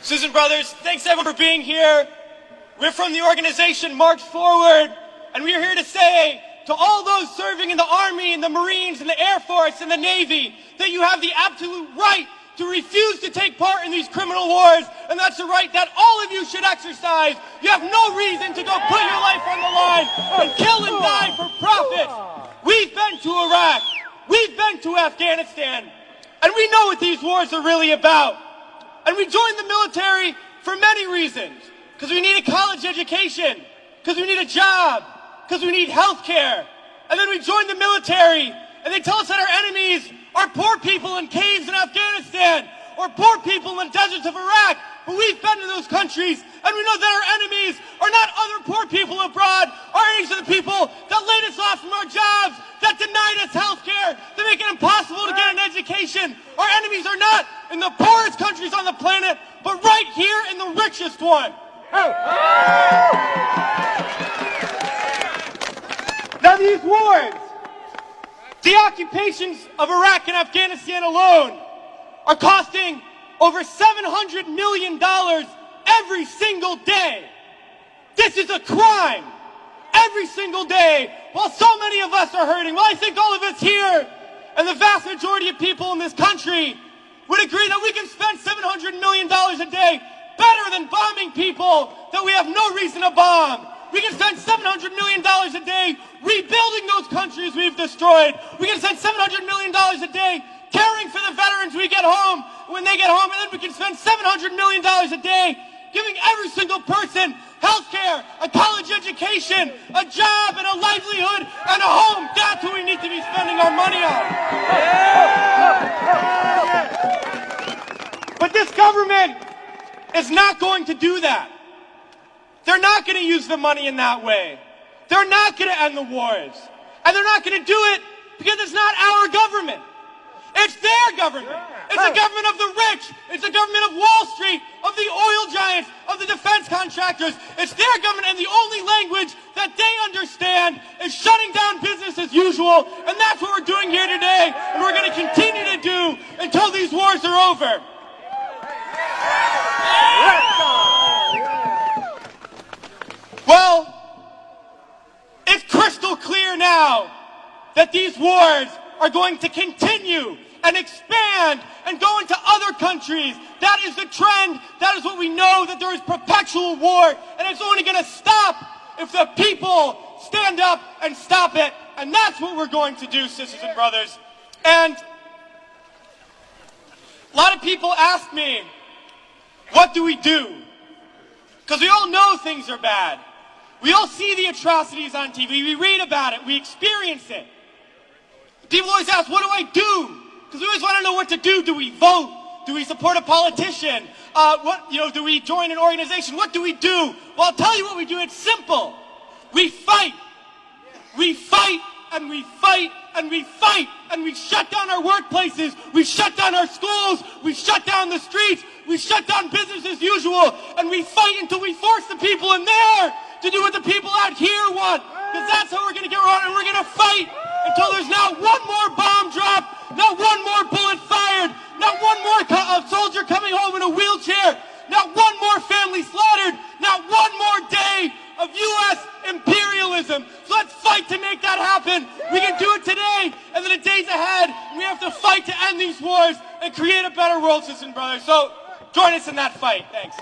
Susan Brothers, thanks everyone for being here. We're from the organization March Forward, and we're here to say to all those serving in the Army and the Marines and the Air Force and the Navy that you have the absolute right to refuse to take part in these criminal wars, and that's a right that all of you should exercise. You have no reason to go put your life on the line and kill and die for profit. We've been to Iraq, we've been to Afghanistan, and we know what these wars are really about. And we joined the military for many reasons. Because we need a college education, because we need a job, because we need health care. And then we joined the military, and they tell us that our enemies are poor people in caves in Afghanistan, or poor people in the deserts of Iraq. But we've been to those countries, and we know that our enemies are not other poor people abroad. Our enemies are the people that laid us off from our jobs, that denied us health care, that make it impossible to get an education. Our enemies are not in the poorest countries on the planet, but right here in the richest one. Now these wars, the occupations of Iraq and Afghanistan alone, are costing over $700 million every single day. This is a crime. Every single day, while so many of us are hurting. Well, I think all of us here, and the vast majority of people in this country, would agree that we can spend $700 million a day better than bombing people that we have no reason to bomb. We can spend $700 million a day rebuilding those countries we've destroyed. We can spend $700 million a day caring for the veterans we get home when they get home. And then we can spend $700 million a day giving every single person health care, a college education, a job, and a livelihood, and a home. That's what we need to be spending our money on. But this government is not going to do that. They're not going to use the money in that way. They're not going to end the wars. And they're not going to do it because it's not our government. It's their government. It's the government of the rich. It's the government of Wall Street, of the oil giants, of the defense contractors. It's their government, and the only language that they understand is shutting down business as usual. And that's what we're doing here today, and we're going to continue to do until these wars are over. Well, it's crystal clear now that these wars are going to continue and expand and go into other countries. That is the trend. That is what we know, that there is perpetual war, and it's only going to stop if the people stand up and stop it. And that's what we're going to do, sisters and brothers. And a lot of people ask me, what do we do? Because we all know things are bad. We all see the atrocities on TV. We read about it. We experience it. People always ask, what do I do? Because we always want to know what to do. Do we vote? Do we support a politician? Do we join an organization? What do we do? Well, I'll tell you what we do. It's simple. We fight. We fight and we fight and we fight. And we shut down our workplaces. We shut down our schools. We shut down the streets. We shut down business as usual. And we fight until we force the people in there to do what the people out here want. Because that's how we're going to get around, and we're going to fight until there's not one more bomb drop, not one more bullet fired, not one more soldier coming home in a wheelchair, not one more family slaughtered, not one more day of U.S. imperialism. So let's fight to make that happen. We can do it today, and then the days ahead, we have to fight to end these wars and create a better world, sisters and brothers. So join us in that fight. Thanks.